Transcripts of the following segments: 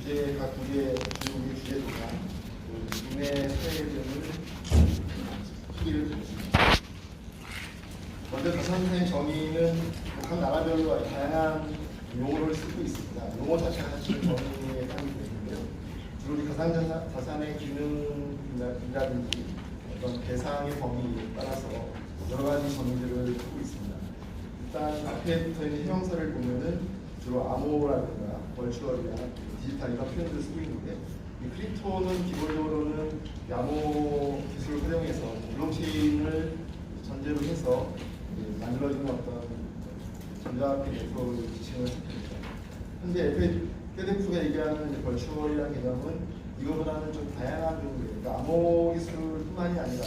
주제 각 국의 중국의 주제 동안 국내 사회 등을 소개를 드리겠습니다. 먼저 가상의 정의는 각 나라별로 다양한 용어를 쓰고 있습니다. 용어 자체가 사실 정의에 해당이 되는데요. 주로 가상자산의 기능이라든지 어떤 대상의 범위에 따라서 여러 가지 정의들을 쓰고 있습니다. 일단 앞에 붙어 있는 형용사를 보면은 주로 암호라든가 벌추얼이나 디지털이나 표현을 쓰고 있는데, 이 크립토는 기본적으로는 암호 기술을 활용해서 블록체인을 전제로 해서 만들어지는 어떤 전자화폐 네트워크를 지칭을 했습니다. 현재 FDF가 얘기하는 벌추얼이라는 개념은 이거보다는 좀 다양한 종류예요. 그러니까 암호 기술뿐만이 아니라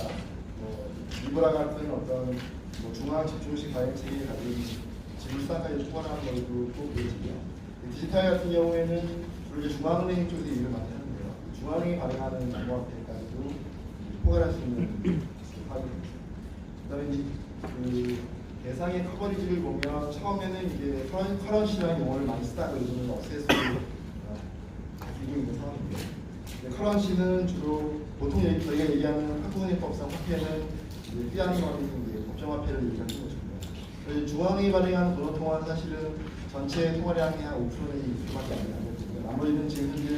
리브라 같은 어떤 중앙 집중식 발행체계를 가지고 지불상까지 초월하는 것도 꼭 보여지고요. 디지털 같은 경우에는 주로 이제 중앙은행 쪽에서 일을 많이 하는데요. 중앙은행이 발행하는 암호화폐까지도 포괄할 수 있는 기술입니다. 그다음에 그 대상의 커버리지를 보면 처음에는 이제 커런시라는 용어를 많이 쓰다가 요즘은 어세스로 바뀌고 있는 상황인데, 커런시는 주로 보통 저희가 얘기하는 한국은행법상 화폐는 피아니머니 법정화폐를 얘기하는 것입니다. 저희 중앙은행이 발행하는 돈화통화는 사실은 전체 통화량의 한 5%는 2%밖에 안 되거든요. 나머지는 지금 현재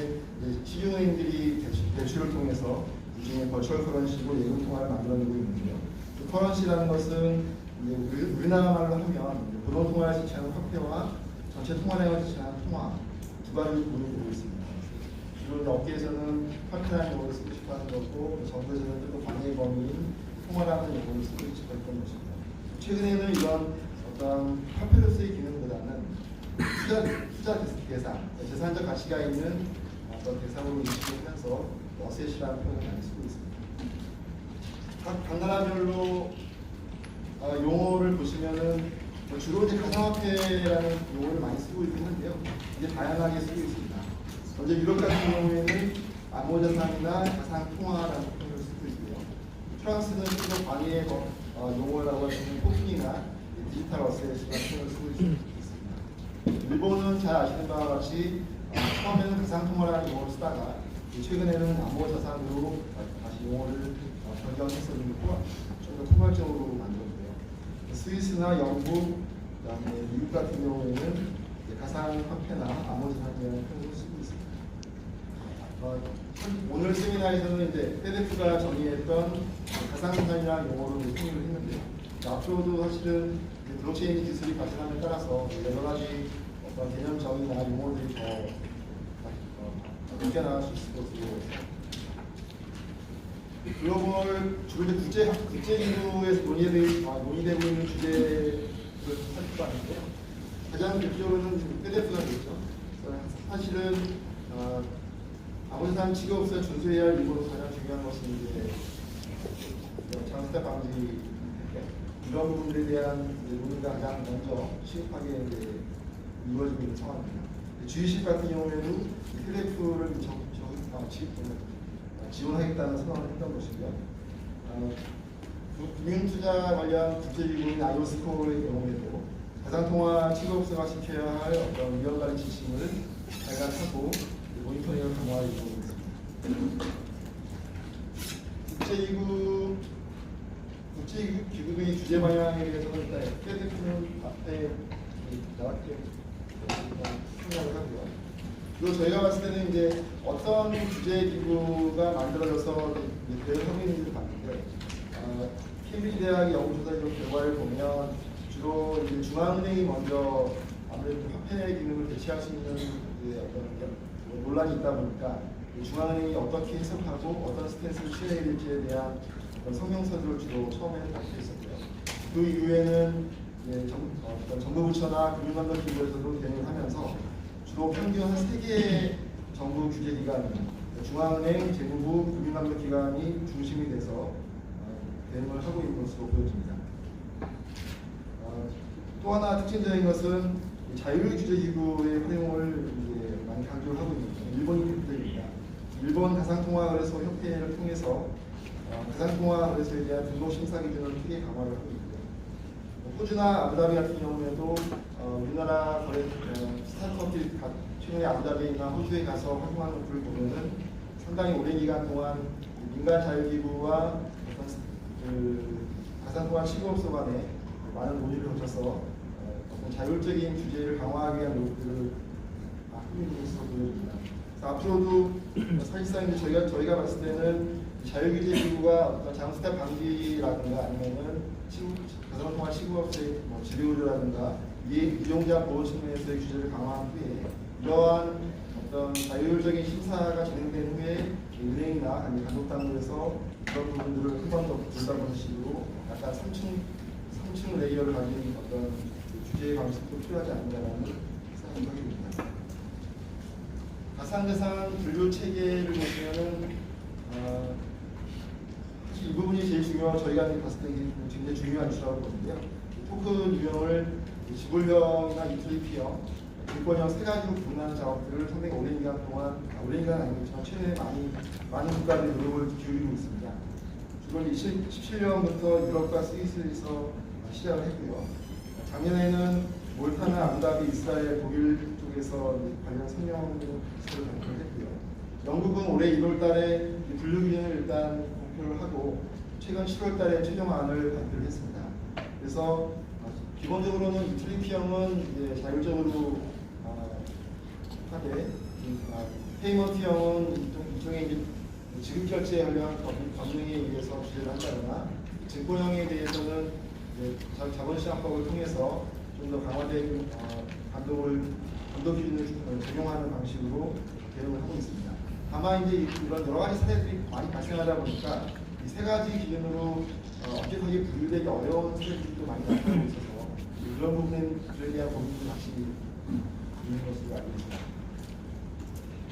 시중은행들이 대출을 통해서 이 중에 버추얼 커런시고 예금 통화를 만들어내고 있는데요. 그 커런시라는 것은 우리나라 말로 하면 돈화 통화를 지칭하는 화폐와 전체 통화량을 지칭하는 통화 두 가지를 보유하고 있습니다. 주로 업계에서는 화폐라는 용어를 쓰고 싶어 하는 거고, 정부에서는 또 관계 범위인 통화라는 용어를 쓰고 싶어 했던 것입니다. 최근에는 이런 어떤 화폐로서의 기능보다는 투자 대상, 재산적 가치가 있는 어떤 대상으로 인식하면서 어셋이라는 표현을 많이 쓰고 있습니다. 각 나라별로 용어를 보시면은 주로 이제 가상화폐라는 용어를 많이 쓰고 있긴 한데요. 이제 다양하게 쓰고 있습니다. 먼저 유럽 같은 경우에는 암호자산이나 가상통화라는 표현을 쓰고 있고요. 프랑스는 주로 관계의 용어라고 하시는 토큰이나 디지털 어셋이라는 표현을 쓰고 있습니다. 일본은 잘 아시는 바와 같이 처음에는 가상통화라는 용어를 쓰다가 최근에는 암호자산으로 다시 용어를 변경해서 좀 더 포괄적으로 만들었고요. 스위스나 영국, 그다음에 미국 같은 경우에는 가상화폐나 암호자산이라는 표현을 쓰고 있습니다. 오늘 세미나에서는 이제 FDF가 정의했던 가상자산이라는 용어로 통일을 했는데요. 앞으로도 사실은 블록체인 기술이 발전함에 따라서 여러 가지 어떤 개념 정의나 용어들이 더 높게 나갈 수 있을 것으로, 글로벌 주로 국제기구에서 논의되고 있는 주제를 살펴봤는데요. 가장 대표적으로는 FDF가 되겠죠. 사실은 암호자산 취급업소에 준수해야 할 일본으로 가장 중요한 것은 이제 장스타 방지, 이런 부분들에 대한 논의가 가장 먼저 시급하게 이루어지고 있는 상황입니다. G20 같은 경우에도 FDF를 지원하겠다는 선언을 했던 것이고요. 금융투자 관련 국제기구인 IOSCO의 경우에도 가상통화 취급업소가 지켜야 할 어떤 위험관리 지침을 발간하고 모니터링을 강화하고 있습니다. 국제기구의 주제 방향에 대해서는 일단 FDF는 앞에 나왔게 생각을 하고요. 그리고 저희가 봤을 때는 이제 어떤 주제기구가 만들어져서 대응을 하고 있는지를 봤는데, 케임브리지 대학의 연구조사 결과를 보면 주로 이제 중앙은행이 먼저 아무래도 화폐 기능을 대체할 수 있는 어떤 논란이 있다 보니까 중앙은행이 어떻게 해석하고 어떤 스탠스를 취해야 될지에 대한 성명서들을 주로 처음에는 발표했었고요. 그 이후에는 정부 부처나 금융감독 기구에서도 대응을 하면서 주로 평균 한 3개의 정부 규제기관, 중앙은행, 재무부, 금융감독기관이 중심이 돼서 대응을 하고 있는 것으로 보여집니다. 또 하나 특징적인 것은 자율규제기구의 활용을 이제 많이 강조를 하고 있는 거죠. 일본이 대표입니다. 일본 가상통화거래소 협회를 통해서 가상통화거래소에 대한 등록 심사 기준을 크게 강화를 하고 있고요. 호주나 아부다비 같은 경우에도 우리나라 거래 스타트업들이 최근에 아부다비나 호주에 가서 활동하는 것들을 보면은 상당히 오랜 기간 동안 민간 자유기구와 어떤 가상통화 치료업소 간에 많은 논의를 거쳐서 어떤 자율적인 규제를 강화하기 위한 노력들을 하고 있는 것으로 보여집니다. 앞으로도 사실상 이제 저희가 봤을 때는 자율규제기구가 어떤 잘못스텝 방지라든가 아니면은 가상통화 치료업소의 지배구조라든가 이용자 보호 측면에서의 규제를 강화한 후에 이러한 어떤 자율적인 심사가 진행된 후에 은행이나 아니면 간독당국에서 그런 부분들을 한 번 더 둘러보는 식으로 약간 3층 레이어를 가진 어떤 규제 방식도 필요하지 않는다라는 생각이 듭니다. 가상자산 분류 체계를 보시면은 사실 이 부분이 제일 중요하고 저희가 봤을 때 굉장히 중요한 이슈라고 보는데요. 토큰 유형을 지불형이나 유틸리티형, 증권형 세 가지로 분할하는 작업들을 상당히 오랜 기간 동안, 오랜 기간 아니겠지만 최근에 많은 국가들이 노력을 기울이고 있습니다. 주로 2017년부터 유럽과 스위스에서 시작을 했고요. 작년에는 몰타나 아부다비, 이스라엘, 독일 쪽에서 관련 성명을 발표를 했고요. 영국은 올해 1월 달에 분류 기준을 일단 공표를 하고 최근 7월 달에 최종안을 발표를 했습니다. 그래서 기본적으로는 유틸리티형은 이제 자율적으로 하되 페이먼트형은 일종의 이제 지급 결제에 관련 법령에 의해서 규제를 한다거나 증권형에 대해서는 자본시장법을 통해서 좀 더 강화된 감독 기준을 적용하는 방식으로 대응을 하고 있습니다. 다만 이제 이런 여러 가지 사례들이 많이 발생하다 보니까 이 세 가지 기준으로 엄격하게 분류되기 어려운 사례들이 또 많이 나타나고 있어서 그런 부분에 대한 고민도 확실히 있는 것으로 알고 있습니다.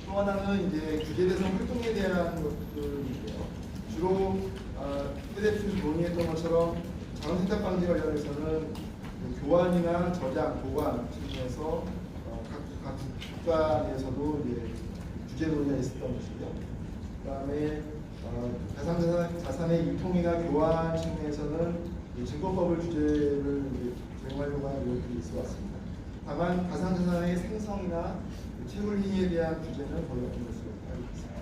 또 하나는 이제 규제 대상 활동에 대한 것들인데요. 주로 휴대폰 논의했던 것처럼 자원세탁 방지 관련해서는 교환이나 저장, 보관 측면에서 각 국가 내에서도 이제 규제 논의가 있었던 것이고요. 그다음에 가상자산의 유통이나 교환 측면에서는 증권법을 규제를 적용하려고 하는 노력들이 있어 왔습니다. 다만 가상자산의 생성이나 채굴 행위에 대한 규제는 거의 없는 것으로 알고 있습니다.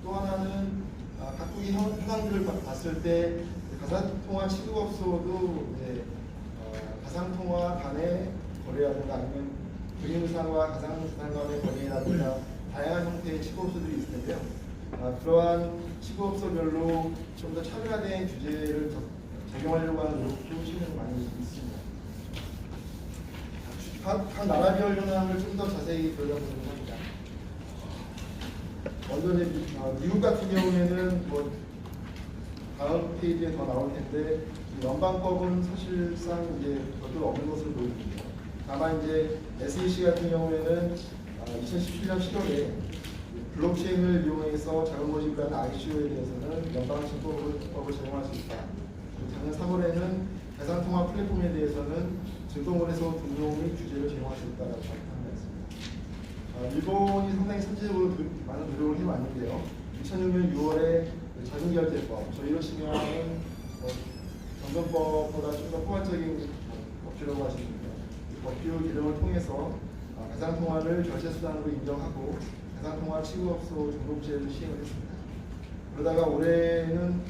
또 하나는 각국의 현황들을 봤을 때 가상통화 취급업소도 가상통화 간의 거래라든가 아니면 금융상과 가상자산 간의 거래라든가 다양한 형태의 취급업소들이 있을 텐데요. 그러한 취급업소별로 좀 더 차별화된 규제를 적용하려고 하는 노력도 최근에 많이 있습니다. 각 나라별 현황을 좀 더 자세히 들여다보는 겁니다. 먼저 이제 미국 같은 경우에는 다음 페이지에 더 나올 텐데 연방법은 사실상 이제 별로 없는 것으로 보입니다. 다만 이제 SEC 같은 경우에는 2017년 7월에 블록체인을 이용해서 자금 모집을 하는 ICO에 대해서는 연방증권법을 적용할 수 있다. 작년 3월에는 가상통화 플랫폼에 대해서는 증권거래소 등록 및 규제를 적용할 수 있다라고 발표한 바 있습니다. 일본이 상당히 선제적으로 많은 노력을 해왔는데요. 2006년 6월에 자금결제법, 저희로 치면은 정전법보다 좀 더 포괄적인 법규라고 하십니다. 법규 개정을 통해서 가상통화를 결제수단으로 인정하고 가상통화 취급업소 등록제를 시행을 했습니다. 그러다가 올해는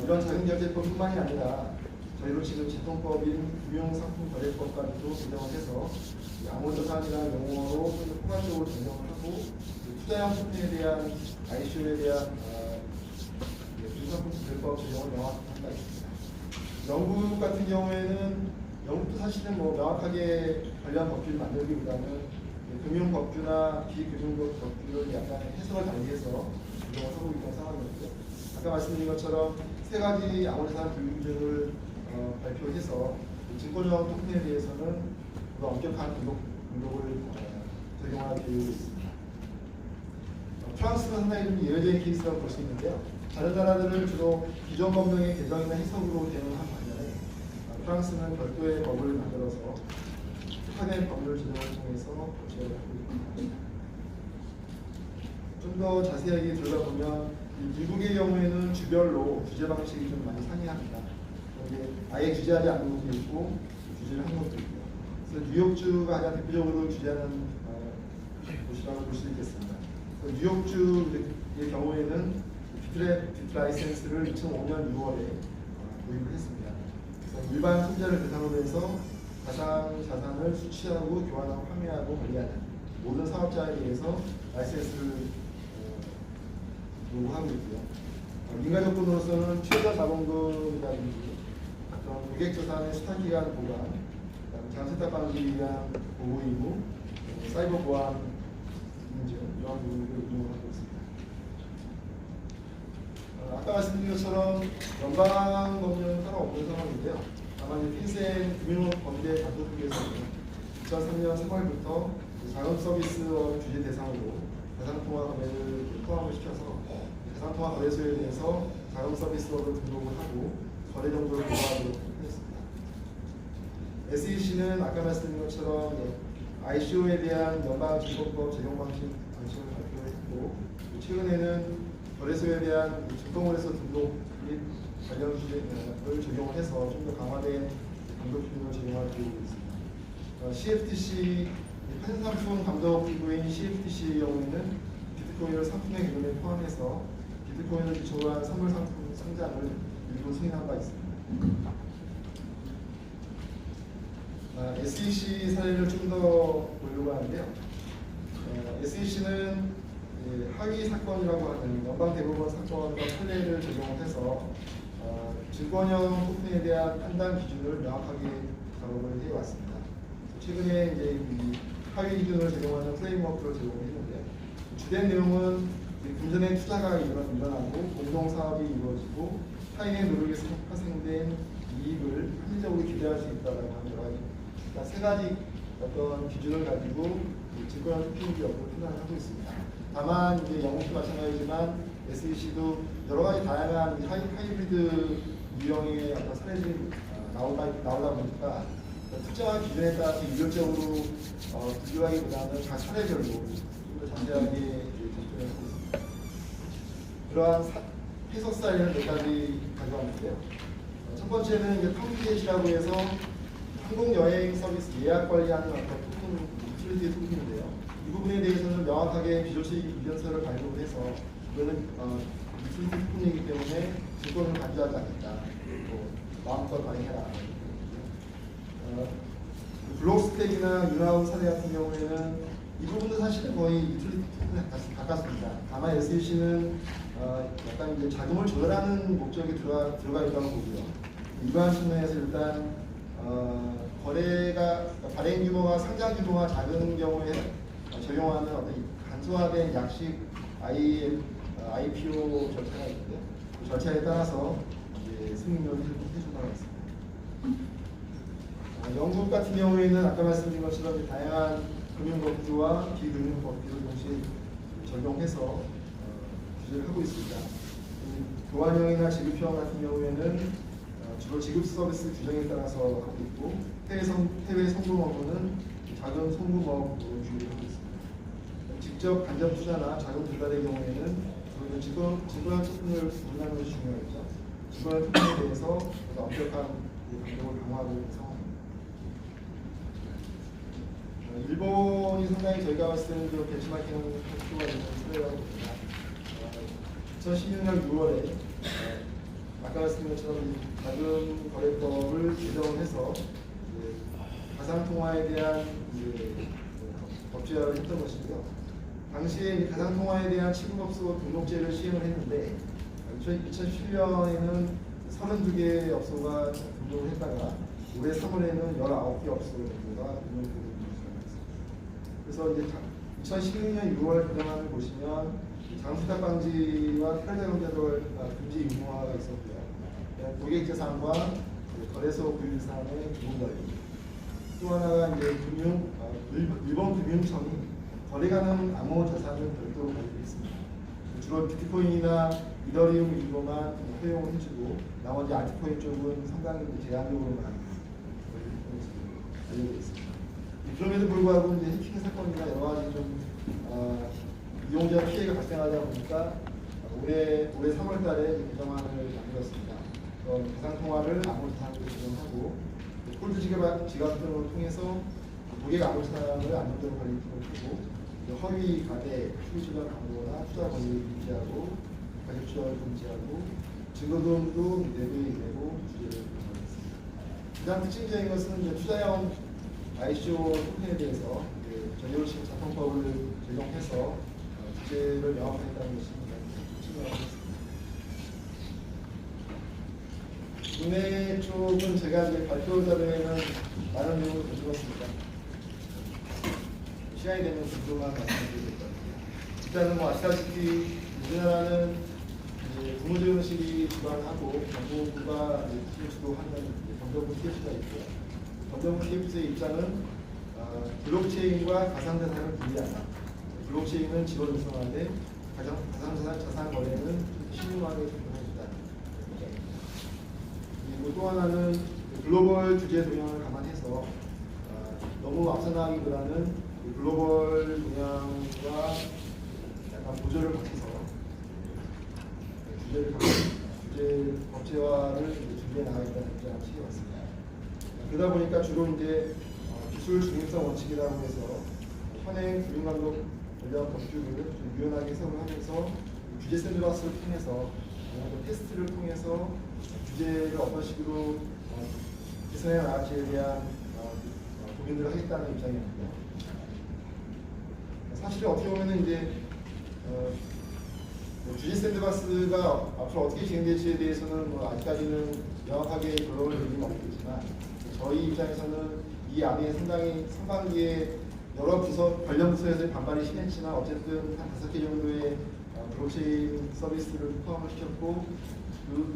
이런 자금결제법뿐만이 아니라 저희로 지금 제통법인 금융상품거래법까지도 개정을 해서 암호자산이라는 용어로 좀 더 포괄적으로 적용을 하고 투자형 쇼핑에 대한 ICO에 대한 금융상품거래법 적용을 명확히 한다 있습니다. 영국 같은 경우에는 영국도 사실은 명확하게 관련 법규를 만들기보다는 금융법규나 비금융법규를 약간 해석을 달리해서 적용을 하고 있는 상황이었고요. 아까 말씀드린 것처럼 세 가지 암호자산 분류 기준을 발표해서 증권형 토큰에 대해서는 더 엄격한 등록을 적용할 계획이 있습니다. 프랑스는 상당히 좀 예외적인 케이스라고 볼 수 있는데요. 다른 나라들은 주로 기존 법령의 개정이나 해석으로 대응한 반면에 프랑스는 별도의 법을 만들어서 특화된 법률 제정을 통해서 제어를 하고 있습니다. 좀 더 자세하게 들여다보면 미국의 경우에는 주별로 규제 방식이 좀 많이 상이합니다. 아예 규제하지 않는 것도 있고 규제를 하는 것도 있고요. 그래서 뉴욕주가 가장 대표적으로 규제하는 도시라고 볼 수 있겠습니다. 뉴욕주의 경우에는 비트 라이센스를 2005년 6월에 도입을 했습니다. 그래서 일반 소비자를 대상으로 해서 가상 자산을 수취하고 교환하고 판매하고 관리하는 모든 사업자에 대해서 라이센스를 요구하고 있고요. 민간 조건으로서는 최저 자본금이라든지 어떤 고객자산의 수탁기간 보관, 장세탁 방지에 위한 보호 의무, 사이버 보안 문제 이런 부분을 운영하고 있습니다. 아까 말씀드린 것처럼 연방 법령은 따로 없는 상황인데요. 다만 핀센 금융범죄 감독국에서는 2003년 3월부터 자금 서비스업 규제 대상으로 가상통화 거래를 포함을 시켜서 가상통화 거래소에 대해서 자금 서비스업을 등록을 하고 거래 정보를 보호하도록 했습니다. SEC는 아까 말씀드린 것처럼 ICO에 대한 연방증권법 적용 방식을 발표했고 최근에는 거래소에 대한 증권거래소 등록 및 관련 규제를 적용을 해서 좀 더 강화된 감독 기능을 적용할 계획이 있습니다. CFTC 판상품 감독 기구인 CFTC의 경우에는 비트코인을 상품의 개념에 포함해서 비트코인을 기초로 한 선물 상품 상장을 일부 승인한 바 있습니다. SEC 사례를 좀 더 보려고 하는데요. SEC는 하위 사건이라고 하는 연방 대법원 사건과 판례를 적용해서 증권형 토큰에 대한 판단 기준을 명확하게 작업을 해왔습니다. 최근에 이제 하위 기준을 적용하는 프레임워크를 제공했는데 주된 내용은 금전의 투자가 일어나고 공동 사업이 이루어지고 타인의 노력에서 파생된 이익을 합리적으로 기대할 수 있다라고 하는 여러 가지, 그러니까 세 가지 어떤 기준을 가지고 증권형 토큰 기업을 판단하고 있습니다. 다만 이제 영국도 마찬가지지만 SEC도 여러 가지 다양한 하이브리드 유형의 어떤 사례들이 나오다 보니까 투자 기준에 따라서 일률적으로 비교하기보다는 각 사례별로 좀 더 잠재하게 접근을 하고 있습니다. 그러한 해석 사례를 몇 가지 가져왔는데요. 첫 번째는 이제 컴퓨테이시라고 해서 항공 여행 서비스 예약 관리하는 어떤 토큰, 유틸리티 토큰인데요. 이 부분에 대해서는 명확하게 비조직 이전서를 발급을 해서 이거는 유틸리티 토큰이기 때문에 증권을 간주하지 않겠다. 마음껏 발행해라. 블록스택이나 유나운 사례 같은 경우에는 이 부분도 사실은 거의 유틸리티 토큰에 가깝습니다. 다만 SEC는 약간 이제 자금을 조달하는 목적이 들어가 있다고 보고요. 이러한 측면에서 일단 거래가 발행 규모가 상장 규모가 작은 경우에 적용하는 어떤 간소화된 약식 IPO 절차가 있는데 그 절차에 따라서 이제 승인을 해준다고 했습니다. 영국 같은 경우에는 아까 말씀드린 것처럼 다양한 금융법규와 비금융법규를 동시에 적용해서 규제를 하고 있습니다. 교환형이나 지급형 같은 경우에는 주로 지급 서비스 규정에 따라서 하고 있고 해외 송금 업무는 자금 송금업으로 규율을 하고 있습니다. 직접 간접 투자나 자금 조달의 경우에는 저희는 증권형 토큰을 분류하는 것이 중요하겠죠. 증권형 토큰에 대해서 엄격한 감독을 강화하고 있는 상황입니다. 일본이 상당히 저희가 봤을 때는 좀 벤치마킹 필요가 있는 사례라고 봅니다. 2016년 6월에 아까 말씀드린 것처럼 자금 거래법을 개정해서 가상통화에 대한 법제화를 했던 것이고요. 당시에 가상통화에 대한 취급업소 등록제를 시행을 했는데 2017년에는 32개 업소가 등록을 했다가 올해 3월에는 19개 업소 정도가 등록을 했습니다. 그래서 이제 2016년 6월 개정안을 보시면 장수탁 방지와 테러자금 조달 금지 의무화가 있었고요. 고객재산과 거래소 구입사항의 기본관리. 또 하나가 이제 일본 금융청이 거래 가능 암호 자산을 별도로 발급했습니다. 주로 비트코인이나 이더리움 일부만 허용을 해주고 나머지 알트코인 쪽은 상당히 제한적으로만 알려져 있습니다. 그럼에도 불구하고 이제 해킹 사건이나 여러 가지 좀 이용자 피해가 발생하다 보니까 올해 3월달에 개정안을 만들었습니다. 가상통화를 암호 자산으로 지정하고 콜드 지갑 등을 통해서 고객 암호 자산을 안정적으로 관리하고 허위 가대, 투기주간 광고나 투자 권유를 금지하고 가격 추적을 금지하고 증거금도 내고 규제를 강화했습니다. 가장 특징적인 것은 이제 투자형 ICO 토큰에 대해서 전례로식 자통법을 적용해서 규제를 명확하겠다는 것이 특징이었습니다. 국내 쪽은 제가 이제 발표 자료에는 많은 내용을 가져왔습니다. 시간이 되면 정도만 말씀드릴 것 같아요. 일단은 뭐 아시다시피 우리나라는 국무조정실이 주관하고 정부가 주도하는 검정부 TF가 있고요. 검정부 TF의 입장은 블록체인과 가상자산을 분리한다. 블록체인은 직원 육성하되 가상자산 거래는 신중하게 적용해준다. 그리고 또 하나는 글로벌 규제 동향을 감안해서 너무 앞서 나가기보다는 글로벌 동향과 약간 보조를 받쳐서 규제 법제화를 준비해 나가겠다는 입장을 취해왔습니다. 그러다 보니까 주로 이제 기술 중립성 원칙이라고 해서 현행 금융감독 전략 법규를 좀 유연하게 해석을 하면서 규제 샌드박스를 통해서 테스트를 통해서 규제를 어떤 식으로 개선해 나갈지에 대한 고민을 하겠다는 입장입니다. 사실 어떻게 보면은 이제 규제 샌드박스가 앞으로 어떻게 진행될지에 대해서는 아직까지는 명확하게 결론을 내리는 없겠지만 저희 입장에서는 이 안에 상당히 상반기에 여러 관련 부서에서의 반발이 심했지만 어쨌든 한 5개 정도의 블록체인 서비스를 포함을 시켰고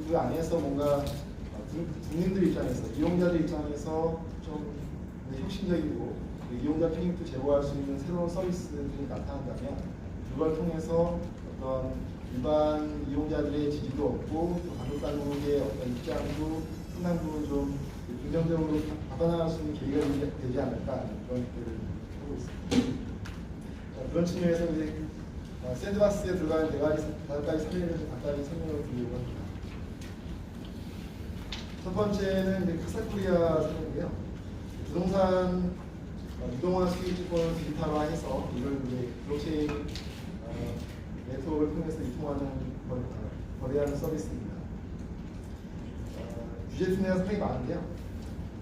그 안에서 뭔가 국민들 입장에서 이용자들 입장에서 좀 혁신적이고 이용자 편익도 제공할 수 있는 새로운 서비스들이 나타난다면 그걸 통해서 어떤 일반 이용자들의 지지도 얻고 또 방역당국의 어떤 입장도 상당 부분 좀 긍정적으로 바꿔나갈 수 있는 계기가 되지 않을까 그런 기대를 하고 있습니다. 그런 측면에서 이제 샌드박스에 들어가는 4가지 사례를 좀 간단히 설명을 드리려고 합니다. 첫 번째는 이제 카사코리아 사례인데요. 부동산 유동화 수익주권을 디지털화해서 이걸 이제 블록체인 네트워크를 통해서 유통하는 거래하는 서비스입니다. 규제 분야가 상당히 많은데요.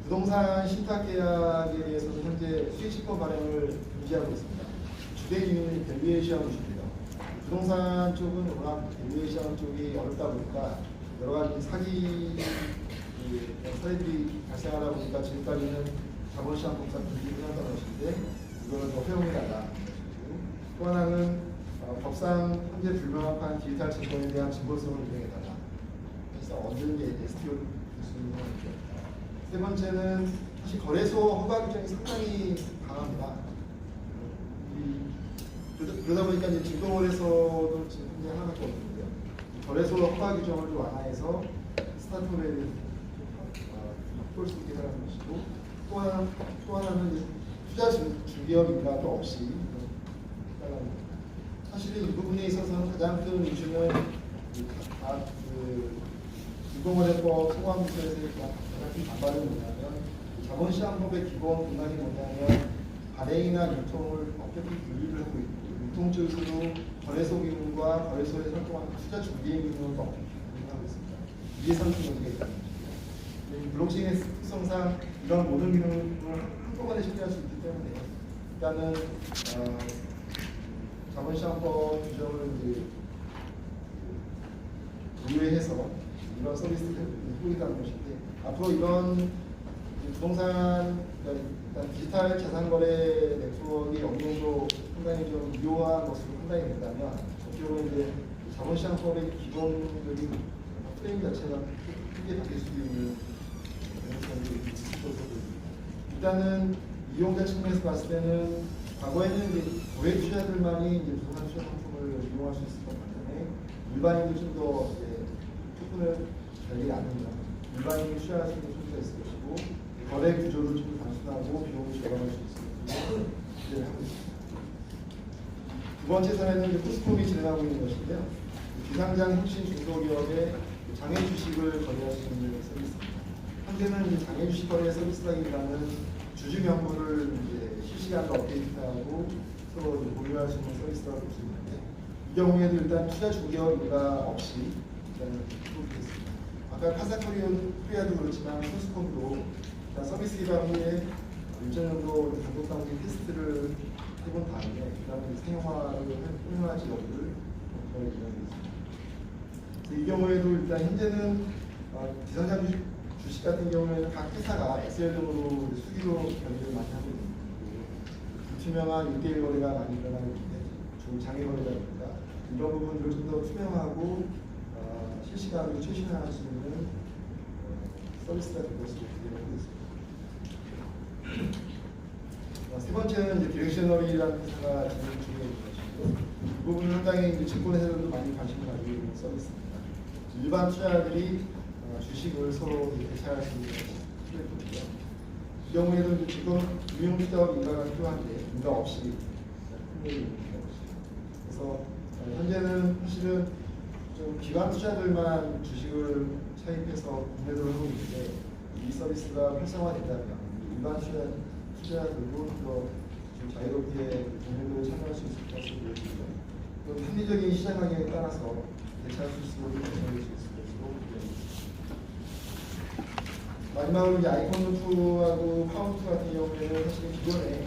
부동산 신탁 계약에 대해서는 현재 수익시권 발행을 금지하고 있습니다. 주된 이유는 밸류에이션 이슈입니다. 부동산 쪽은 워낙 밸류에이션 쪽이 어렵다 보니까 여러 가지 사기 사례들이 발생하다 보니까 지금까지는 자본시장 법상 금지를 해놨던 것인데 이거는 더 허용이 나다. 또 하나는 법상 현재 불명확한 디지털 증권에 대한 증거성을 인정해달라. 그래서 언제든지 STO를 줄수 있는 거죠. 세 번째는 사실 거래소 허가 규정이 상당히 강합니다. 그러다 보니까 이제 증권거래소도 지금 현재 하나밖에 없는데요. 거래소 허가 규정을 좀 완화해서 스타트업을 확보할 수 있게 하는 것이고 또 하나는 투자 중개업 인가도 없이 사실은 이 부분에 있어서는 가장 큰 이슈는 유동거래법 소관부서에서의 가장 큰 반발은 뭐냐면 자본시장법의 기본 문항이 뭐냐면 발행이나 유통을 어떻게 분류를 하고 있고 유통 쪽에서도 거래소 기능과 거래소에 활동하는 투자 중개 기능을 어떻게 분류를 하고 있습니다. 이게 상승 문제가 있습니다. 블록체인의 특성상 이런 모든 기능을 한꺼번에 실행할 수 있기 때문에 일단은 자본시장법 규정을 이제 의뢰해서 이런 서비스를 보이다는 것인데 앞으로 이런 부동산 일단 디지털 자산거래 네트워크의 업무도 상당히 좀 유효한 것으로 판단이 된다면 어떻게 보면 이제 자본시장법의 기본적인 프레임 자체가 크게 바뀔 수 있는 가능성이 있을 것으로 보입니다. 일단은 이용자 측면에서 봤을 때는 과거에는 이제 고액 투자들만이 이제 부동산 투자 상품을 이용할 수 있었던 반면에 일반인도 좀 더 토큰을 달리 않으면 일반인이 투자할 수 있는 소지가 있을 것이고 거래 구조도 좀 단순하고 비용을 절감할 수 있을 기대를 하고 있습니다. 두 번째 사례는 이제 코스코이 진행하고 있는 것인데요. 비상장 혁신 중소기업의 장외 주식을 거래할 수 있는 서비스입니다. 현재는 이제 장외 주식 거래 서비스라기보다는 주주 명부를 이제 실시간으로 업데이트하고 서로 공유할 수 있는 서비스라고 볼 수 있는데 이 경우에도 일단 투자 주기가 없이 일단은 해보겠습니다. 아까 카사코리아도 그렇지만 소스콤도 일단 서비스 기반 후에 일정 정도 단독 단계 테스트를 해본 다음에 그다음에 상용화를 활용할지 여부를 검토할 예정입니다. 이 경우에도 일단 현재는 비상장 주식 같은 경우에는 각 회사가 엑셀 등으로 수기로 결제를 많이 하고 있는 불투명한 1대1 거래가 많이 일어나고 있는데 주 장외 거래라든가 이런 부분들을 좀 더 투명하고 실시간으로 최신화할 수 있는 서비스가 될 것으로 기대하고 있습니다. 세 번째는 이제 디렉셔널이라는 회사가 진행 중에 있는 것이고 이 부분은 상당히 이제 증권회사들도 많이 관심을 가지고 있는 서비스입니다. 일반 투자자들이 주식을 서로 대체할 수 있는 플랫폼이고요. 이 경우에도 이제 지금 유용투자업 인가가 필요한데 인가 없이 그래서 현재는 사실은 좀 기관 투자들만 주식을 차입해서 구매를 하고 있는데 이 서비스가 활성화된다면 일반 투자자들도 좀 자유롭게 구매를 참여할 수 있을 것으로 보여집니다. 또 합리적인 시장 가격에 따라서 대체할 수 있도록 결정될 수 있을 것으로 기대합니다. 마지막으로 이제 아이콘노트하고 파운트 같은 경우에는 사실 기존에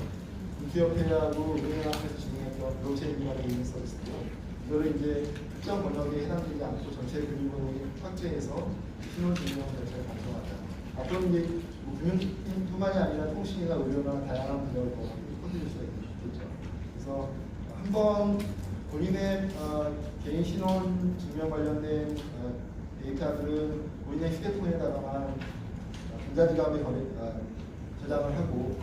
인투협회하고 은행합에서 진행했던 블록체인 기반의 있는 서비스고요. 이거를 이제 특정 번역에 해당되지 않고 전체 금융번호를 확대해서 신원증명 절차를 달성하자. 앞으로는 이제 금융뿐만이 아니라 통신이나 의료나 다양한 분야를 더 퍼뜨릴 수가 있겠죠. 그래서 한번 본인의 개인 신원 증명 관련된 데이터들은 본인의 휴대폰에다가만 전자지갑에 저장을 하고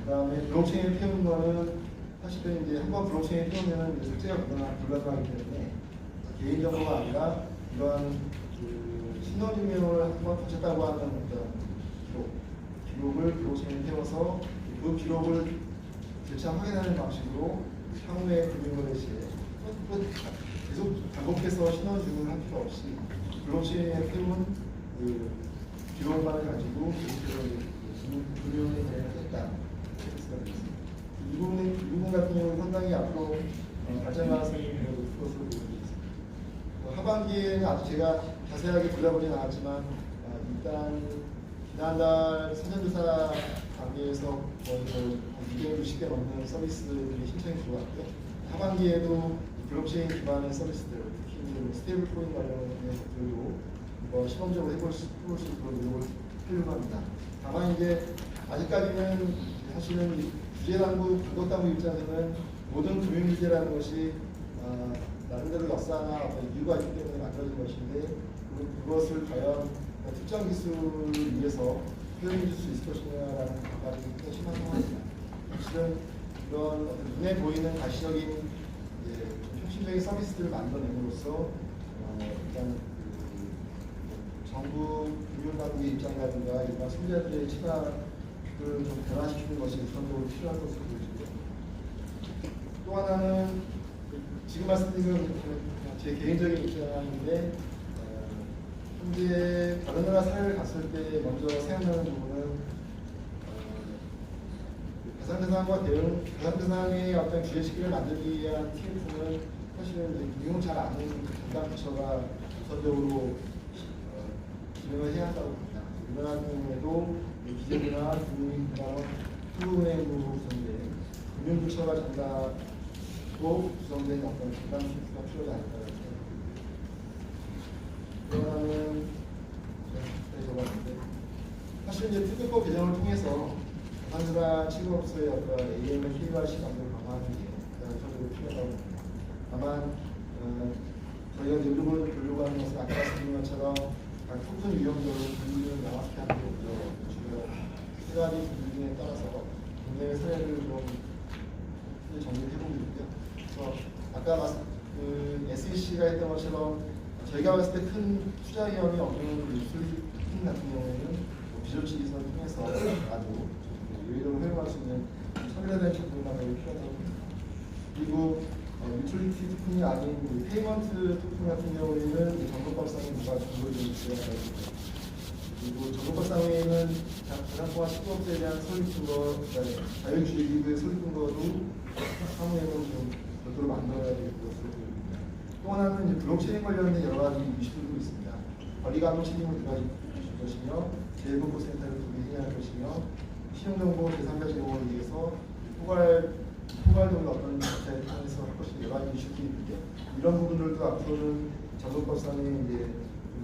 그다음에 블록체인에 태우는 거는 사실은 이제 한번 블록체인에 태우면 삭제가 불가능하기 때문에 개인정보가 아니라 이러한 신원증명을 한번 거쳤다고 하는 어떤 기록을 블록체인에 태워서 그 기록을 재차 확인하는 방식으로 향후에 금융거래 시에 계속 반복해서 신원증명을 할 필요 없이 블록체인에 태운 그 기록만을 가지고 금융에 대응했다. 이 부분 같은 경우는 상당히 앞으로 발전 가능성이 매우 높을 것으로 보고 있습니다. 하반기에는 아직 제가 자세하게 골라보진 않았지만 일단 지난달 사전조사 단계에서 거의 260개 넘는 서비스들이 신청이 들어왔고요. 하반기에도 블록체인 기반의 서비스들, 특히 스테이블 코인 관련된 것들도 시범적으로 해볼 수 있도록 노력을 필요로 합니다. 다만 이제 아직까지는 사실은 규제당국, 감독당국 입장에서는 모든 금융규제라는 것이 나름대로 역사나 어떤 이유가 있기 때문에 만들어진 것인데 그것을 과연 특정 기술을 위해서 표현해 줄 수 있을 것이냐라는 반발이 굉장히 심한 상황입니다. 사실은 이런 눈에 보이는 가시적인 혁신적인 서비스들을 만들어냄으로써 일단 정부 금융당국의 입장이라든가 일반 소비자들의 시각을 좀 변화시키는 것이 우선적으로 필요할 것으로 보여지고요. 또 하나는 지금 말씀드린 제 개인적인 입장인데 현재 다른 나라 사례를 갔을 때 먼저 생각나는 부분은 가상자산과 가상자산의 어떤 규제시기를 만들기 위한 TF는 사실은 미국 잘 아는 담당 부처가 우선적으로 진행을 해야 한다고 봅니다. 우리나라 경우에도 기재부나 금융위나 한국은행으로 구성된 금융부처가 전담으로 구성된 어떤 담당 TF가 필요하지 않을까 그러면은 사실 이제 특허법 개정을 통해서 가상자산 취급업소의 어떤 AML KYC 감독을 강화하는 게 가장 우선적으로 필요하다고 봅니다. 다만 저희가 대부분 보려고 하는 것은 아까 말씀드린 것처럼 각 토큰 유형별로 분류를 명확히 하는 거고요. 주로 세 가지 분류에 따라서 국내의 사례를 좀 정리해보고 있고요. 그래서 아까 SEC가 했던 것처럼 저희가 봤을 때 큰 투자 위험이 없는 유출품 같은 경우에는 비조치 기선을 통해서 아주 유의적으로 활용할 수 있는 차별화된 접근 방법이 필요하다고 봅니다. 그리고 유틸리티 토큰이 아닌 페이먼트 토큰 같은 경우에는 정보법상에 누가 정보를 제공하고 있습니다. 그리고 정보법상에는 자산과 시급업체에 대한 설립 근거, 자율주의 기구의 설립 근거도 사무에는 좀 별도로 만들어야 될 것으로 보입니다. 또 하나는 이제 블록체인 관련된 여러 가지 이슈들도 있습니다. 관리감독 책임을 누가 질 것이며, 제일보고센터를 누가 해야 할 것이며, 신용정보 제3자 제공을 위해서 포괄 등을 어떤 절차에 통해서 할 것이 여러 가지 이슈들이 있는데, 이런 부분들도 앞으로는 자동법상에 이제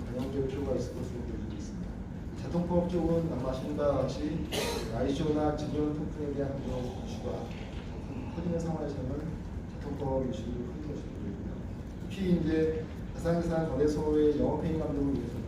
반영될 필요가 있을 것으로 보여지고 있습니다. 자동법 쪽은 말씀과 같이 ISO나 지정 통풍에 대한 그런 이슈가 커지는 상황에서는 자동법 이슈를 크게 것으로 보입니다. 특히 이제 가상자산 거래소의 영업행위 감독을 위해서